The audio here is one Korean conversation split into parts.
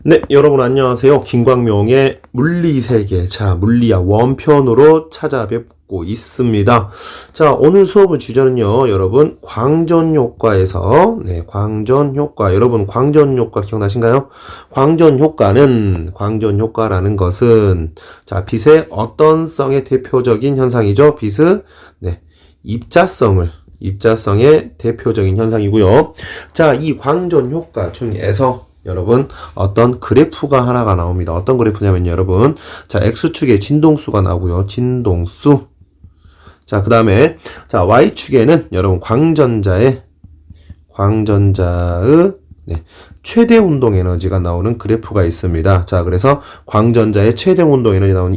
네, 여러분 안녕하세요. 김광명의 물리세계, 물리학 원편으로 찾아뵙고 있습니다. 자, 오늘 수업의 주제는요, 여러분, 광전효과에서, 광전효과. 여러분, 광전효과 기억나신가요? 광전효과라는 것은, 빛의 어떤 성의 대표적인 현상이죠? 빛의, 입자성의 대표적인 현상이고요. 자, 이 광전효과 중에서 여러분 어떤 그래프가 하나가 나옵니다. 어떤 그래프냐면 여러분 X축에 진동수가 나오고요. 진동수. 그 다음에 Y축에는 여러분 광전자의 최대 운동 에너지가 나오는 그래프가 있습니다. 그래서 광전자의 최대 운동 에너지 나오는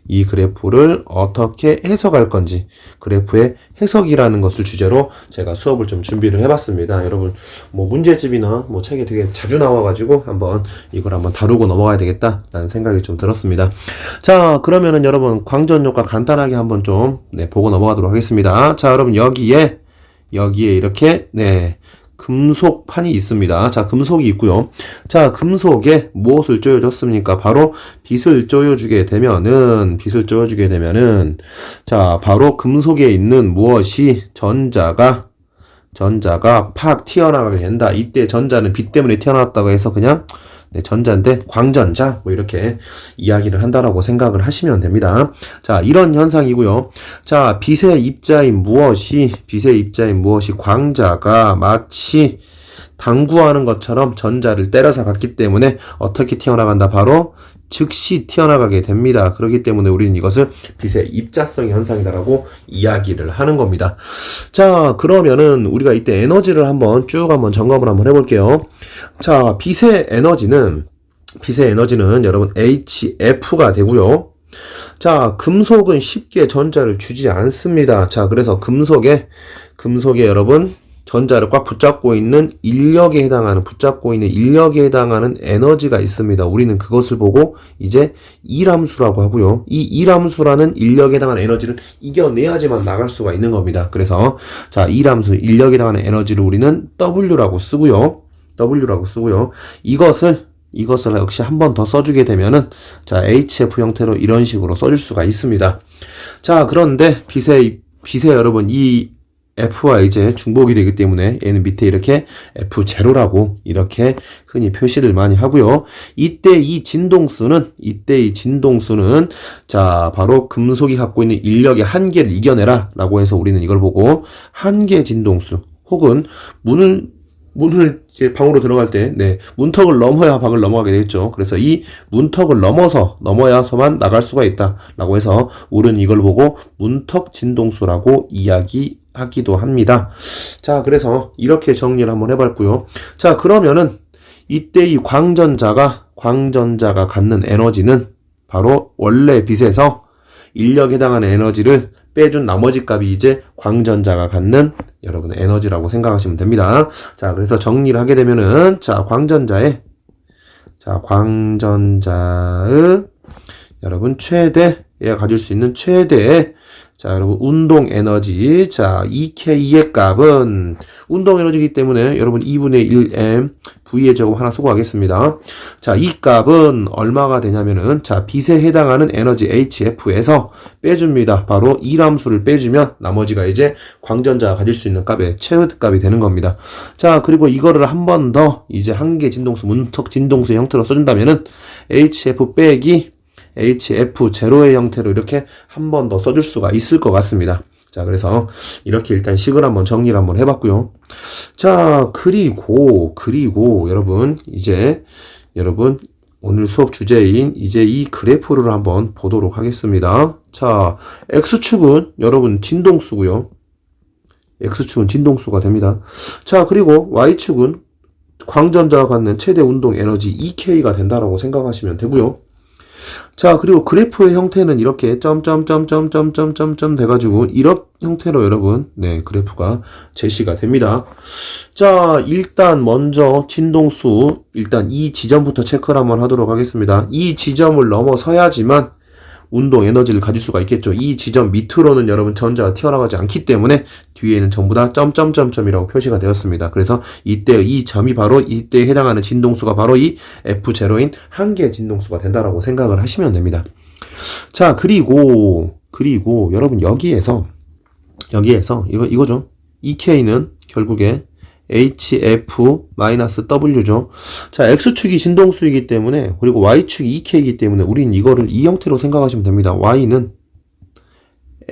이 그래프를 어떻게 해석할 건지, 그래프의 해석이라는 것을 주제로 제가 수업을 좀 준비를 해봤습니다. 여러분, 문제집이나 책에 되게 자주 나와가지고 이걸 한번 다루고 넘어가야 되겠다라는 생각이 좀 들었습니다. 자, 그러면은 여러분, 광전효과 간단하게 한번 좀, 보고 넘어가도록 하겠습니다. 자, 여러분, 여기에 이렇게, 금속판이 있습니다. 금속이 있고요. 금속에 무엇을 쪼여줬습니까? 바로 빛을 쪼여주게 되면은, 바로 금속에 있는 무엇이 전자가 팍 튀어나가게 된다. 이때 전자는 빛 때문에 튀어나왔다고 해서 그냥 전자인데 광전자 이렇게 이야기를 한다라고 생각을 하시면 됩니다. 이런 현상이고요. 빛의 입자인 무엇이 광자가 마치 당구하는 것처럼 전자를 때려서 갔기 때문에 어떻게 튀어나간다? 바로 즉시 튀어나가게 됩니다. 그렇기 때문에 우리는 이것을 빛의 입자성 현상이다라고 이야기를 하는 겁니다. 그러면은 우리가 이때 에너지를 쭉 점검을 해볼게요. 빛의 에너지는 여러분 HF가 되고요. 금속은 쉽게 전자를 주지 않습니다. 그래서 금속에 여러분 전자를 꽉 붙잡고 있는 인력에 해당하는 에너지가 있습니다. 우리는 그것을 보고 이제 일함수라고 하고요. 이 일함수라는 인력에 해당하는 에너지를 이겨내야지만 나갈 수가 있는 겁니다. 그래서 일함수, 인력에 해당하는 에너지를 우리는 W라고 쓰고요. 이것을 역시 한 번 더 써주게 되면은 HF 형태로 이런 식으로 써줄 수가 있습니다. 그런데 빛의 여러분 이 F와 이제 중복이 되기 때문에 얘는 밑에 이렇게 F0라고 이렇게 흔히 표시를 많이 하고요. 이때 이 진동수는 바로 금속이 갖고 있는 인력의 한계를 이겨내라 라고 해서 우리는 이걸 보고 한계 진동수 혹은 문을 이제 방으로 들어갈 때, 문턱을 넘어야 방을 넘어가게 되겠죠. 그래서 이 문턱을 넘어야서만 나갈 수가 있다. 라고 해서, 우리는 이걸 보고 문턱 진동수라고 이야기하기도 합니다. 그래서 이렇게 정리를 한번 해봤고요. 그러면은, 이때 이 광전자가 갖는 에너지는 바로 원래 빛에서 인력에 해당하는 에너지를 빼준 나머지 값이 이제 광전자가 갖는 여러분 에너지라고 생각하시면 됩니다. 그래서 정리를 하게 되면은 광전자의 여러분 얘가 가질 수 있는 최대의 여러분 운동 에너지 EK의 값은 운동 에너지이기 때문에 여러분 2분의 1m V의 제곱 하나 쓰고 가겠습니다. 이 값은 얼마가 되냐면은 빛에 해당하는 에너지 HF에서 빼줍니다. 바로 일함수를 빼주면 나머지가 이제 광전자가 가질 수 있는 값의 최대값이 되는 겁니다. 그리고 이거를 한 번 더 이제 한계 진동수 문턱 진동수의 형태로 써준다면은 HF 빼기 HF0의 형태로 이렇게 한 번 더 써줄 수가 있을 것 같습니다. 그래서 이렇게 일단 식을 한번 정리를 한번 해봤고요. 그리고 여러분 오늘 수업 주제인 이제 이 그래프를 한번 보도록 하겠습니다. X축은 여러분 진동수고요. X축은 진동수가 됩니다. 그리고 Y축은 광전자가 갖는 최대 운동 에너지 EK가 된다라고 생각하시면 되고요. 그리고 그래프의 형태는 이렇게 점점점점점점점 돼가지고 이런 형태로 여러분 그래프가 제시가 됩니다. 일단 먼저 진동수 일단 이 지점부터 체크를 한번 하도록 하겠습니다. 이 지점을 넘어서야지만 운동 에너지를 가질 수가 있겠죠. 이 지점 밑으로는 여러분 전자가 튀어나가지 않기 때문에 뒤에는 전부 다 점점점점이라고 표시가 되었습니다. 그래서 이때 이 점이 바로 이때에 해당하는 진동수가 바로 이 F0인 한계 진동수가 된다라고 생각을 하시면 됩니다. 자, 그리고 여러분 여기에서 이거죠. EK는 결국에 HF-W죠. 자, X축이 진동수이기 때문에, 그리고 Y축이 EK이기 때문에, 우린 이거를 이 형태로 생각하시면 됩니다. Y는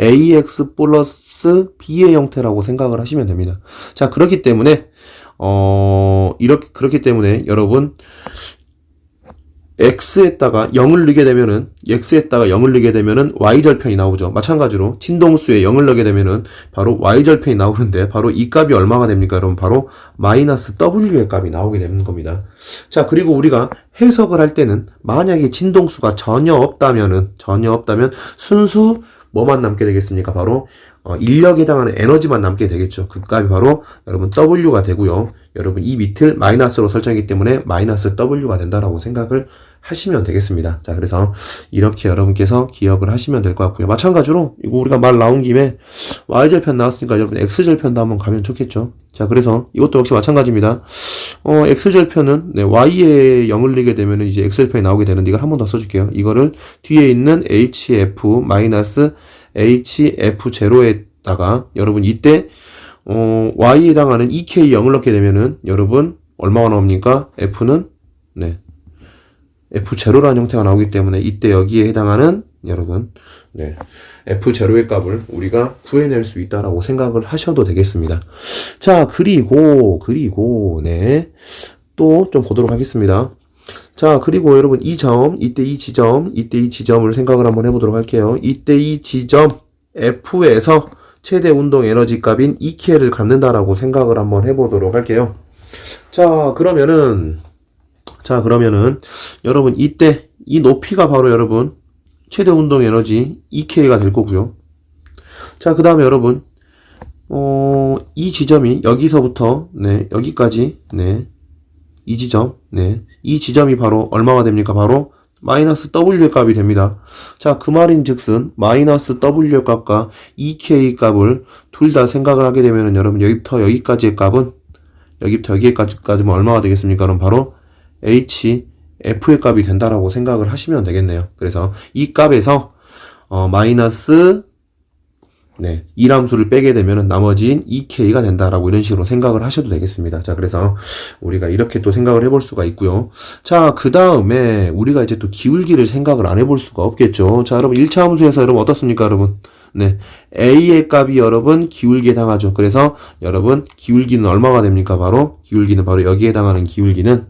AX 플러스 B의 형태라고 생각을 하시면 됩니다. 자, 그렇기 때문에, 그렇기 때문에, 여러분, X에다가 0을 넣게 되면은 Y절편이 나오죠. 마찬가지로 진동수에 0을 넣게 되면은 바로 Y절편이 나오는데 바로 이 값이 얼마가 됩니까? 여러분 바로 마이너스 W의 값이 나오게 되는 겁니다. 자, 그리고 우리가 해석을 할 때는 만약에 진동수가 전혀 없다면 순수 뭐만 남게 되겠습니까? 바로 인력에 해당하는 에너지만 남게 되겠죠. 그 값이 바로 여러분 W가 되고요. 여러분 이 밑을 마이너스로 설정했기 때문에 마이너스 W가 된다라고 생각을 하시면 되겠습니다. 자, 그래서 이렇게 여러분께서 기억을 하시면 될 것 같고요. 마찬가지로 이거 우리가 말 나온 김에 Y절편 나왔으니까 여러분 X절편도 한번 가면 좋겠죠. 자, 그래서 이것도 역시 마찬가지입니다. X절편은 Y에 0을 넣게 되면 이제 X절편이 나오게 되는데 이걸 한 번 더 써줄게요. 이거를 뒤에 있는 HF 마이너스 HF0에다가 여러분 이때 Y에 해당하는 EK 0을 넣게 되면은 여러분 얼마가 나옵니까? F는 F0라는 형태가 나오기 때문에 이때 여기에 해당하는 여러분 F0의 값을 우리가 구해낼 수 있다라고 생각을 하셔도 되겠습니다. 자, 그리고 또 좀 보도록 하겠습니다. 자, 그리고 여러분 이때 이 지점을 생각을 한번 해보도록 할게요. 이때 이 지점 F에서 최대 운동 에너지 값인 EK를 갖는다라고 생각을 한번 해보도록 할게요. 자, 그러면은 여러분 이때 이 높이가 바로 여러분 최대 운동 에너지 EK가 될 거고요. 자, 그 다음에 여러분 이 지점이 여기서부터 여기까지 이 지점이 바로 얼마가 됩니까? 바로 마이너스 W의 값이 됩니다. 자, 그 말인즉슨 마이너스 W의 값과 EK 값을 둘 다 생각을 하게 되면은 여러분 여기부터 여기까지의 값은 여기부터 여기까지면 얼마가 되겠습니까? 그럼 바로 HF의 값이 된다라고 생각을 하시면 되겠네요. 그래서 이 값에서 마이너스 이함수를 빼게 되면은 나머지인 EK가 된다라고 이런 식으로 생각을 하셔도 되겠습니다. 자, 그래서 우리가 이렇게 또 생각을 해볼 수가 있고요. 자, 그 다음에 우리가 이제 또 기울기를 생각을 안 해볼 수가 없겠죠. 자, 여러분 1차 함수에서 여러분 어떻습니까, 여러분? A의 값이 여러분 기울기에 해당하죠. 그래서 여러분 기울기는 얼마가 됩니까? 기울기는 바로 여기에 해당하는 기울기는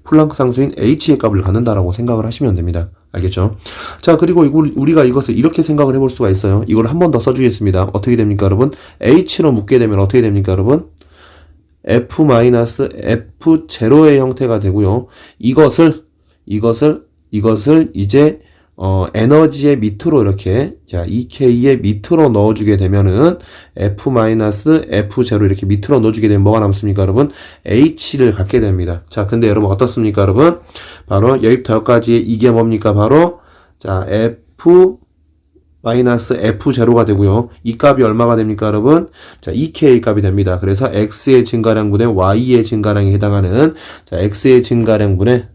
플랑크 상수인 H의 값을 갖는다라고 생각을 하시면 됩니다. 알겠죠? 자, 그리고 우리가 이것을 이렇게 생각을 해볼 수가 있어요. 이걸 한 번 더 써주겠습니다. 어떻게 됩니까, 여러분? H로 묶게 되면 어떻게 됩니까, 여러분? F-F0의 형태가 되고요. 이것을 이제 에너지의 밑으로 이렇게, 자, EK의 밑으로 넣어주게 되면은, F-F0 이렇게 밑으로 넣어주게 되면 뭐가 남습니까, 여러분? H를 갖게 됩니다. 자, 근데 여러분 어떻습니까, 여러분? 바로 여기부터 여기까지의 이게 뭡니까? 바로, 자, F-F0가 되고요. 이 값이 얼마가 됩니까, 여러분? 자, EK 값이 됩니다. 그래서 X의 증가량분의 Y의 증가량에 해당하는, 자, X의 증가량분의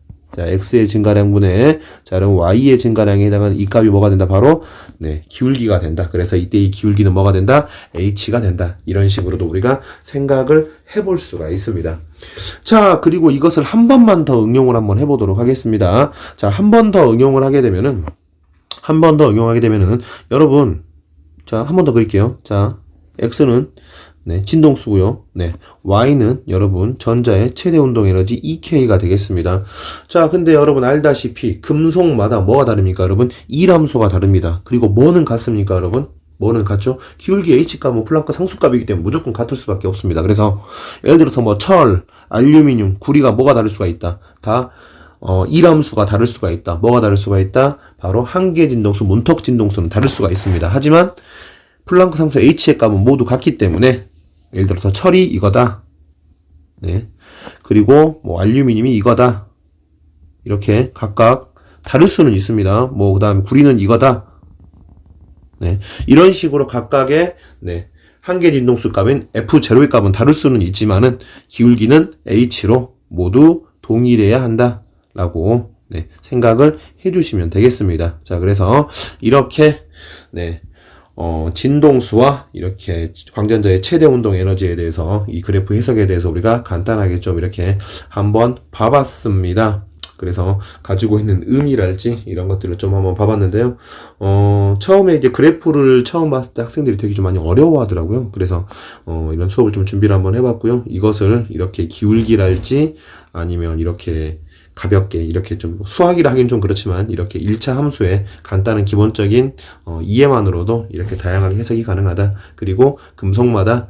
자, 여러분 Y의 증가량에 해당하는 이 값이 뭐가 된다? 바로 기울기가 된다. 그래서 이때 이 기울기는 뭐가 된다? H가 된다. 이런 식으로도 우리가 생각을 해볼 수가 있습니다. 자, 그리고 이것을 한 번만 더 응용을 한번 해보도록 하겠습니다. 자, 한 번 더 응용을 하게 되면은 여러분, 자, 한 번 더 그릴게요. 자, X는 진동수고요. Y는 여러분 전자의 최대 운동 에너지 EK가 되겠습니다. 자, 근데 여러분 알다시피 금속마다 뭐가 다릅니까, 여러분? 이함수가 다릅니다. 그리고 뭐는 같습니까, 여러분? 뭐는 같죠? 기울기 H값은 플랑크 상수값이기 때문에 무조건 같을 수밖에 없습니다. 그래서 예를 들어서 뭐 철, 알루미늄, 구리가 뭐가 다를 수가 있다. 다 이함수가 다를 수가 있다. 뭐가 다를 수가 있다? 바로 한계 진동수, 문턱 진동수는 다를 수가 있습니다. 하지만 플랑크 상수 H의 값은 모두 같기 때문에 예를 들어서 철이 이거다. 그리고 뭐 알루미늄이 이거다. 이렇게 각각 다를 수는 있습니다. 뭐 그다음 구리는 이거다. 네. 이런 식으로 각각의 네. 한계 진동수 값인 F0의 값은 다를 수는 있지만은 기울기는 H로 모두 동일해야 한다. 라고 네, 생각을 해 주시면 되겠습니다. 자, 그래서 이렇게 네. 진동수와 이렇게 광전자의 최대 운동 에너지에 대해서 이 그래프 해석에 대해서 우리가 간단하게 좀 이렇게 한번 봐봤습니다. 그래서 가지고 있는 의미랄지 이런 것들을 좀 한번 봐봤는데요. 처음에 이제 그래프를 처음 봤을 때 학생들이 되게 좀 많이 어려워하더라고요. 그래서 이런 수업을 좀 준비를 한번 해봤고요. 이것을 이렇게 기울기랄지 아니면 이렇게 가볍게 이렇게 좀 수학이라 하긴 좀 그렇지만 이렇게 1차 함수의 간단한 기본적인 이해만으로도 이렇게 다양하게 해석이 가능하다. 그리고 금속마다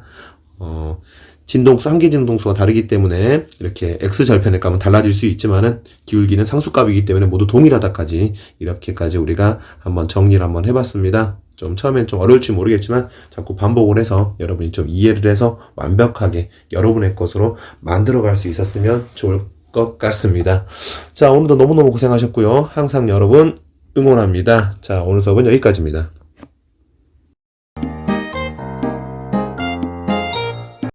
진동수, 한계 진동수가 다르기 때문에 이렇게 X절편의 값은 달라질 수 있지만은 기울기는 상수값이기 때문에 모두 동일하다까지 이렇게까지 우리가 한번 정리를 한번 해봤습니다. 좀 처음엔 좀 어려울지 모르겠지만 자꾸 반복을 해서 여러분이 좀 이해를 해서 완벽하게 여러분의 것으로 만들어갈 수 있었으면 좋을 것 같습니다. 자, 오늘도 너무너무 고생하셨고요. 항상 여러분 응원합니다. 자, 오늘 수업은 여기까지입니다.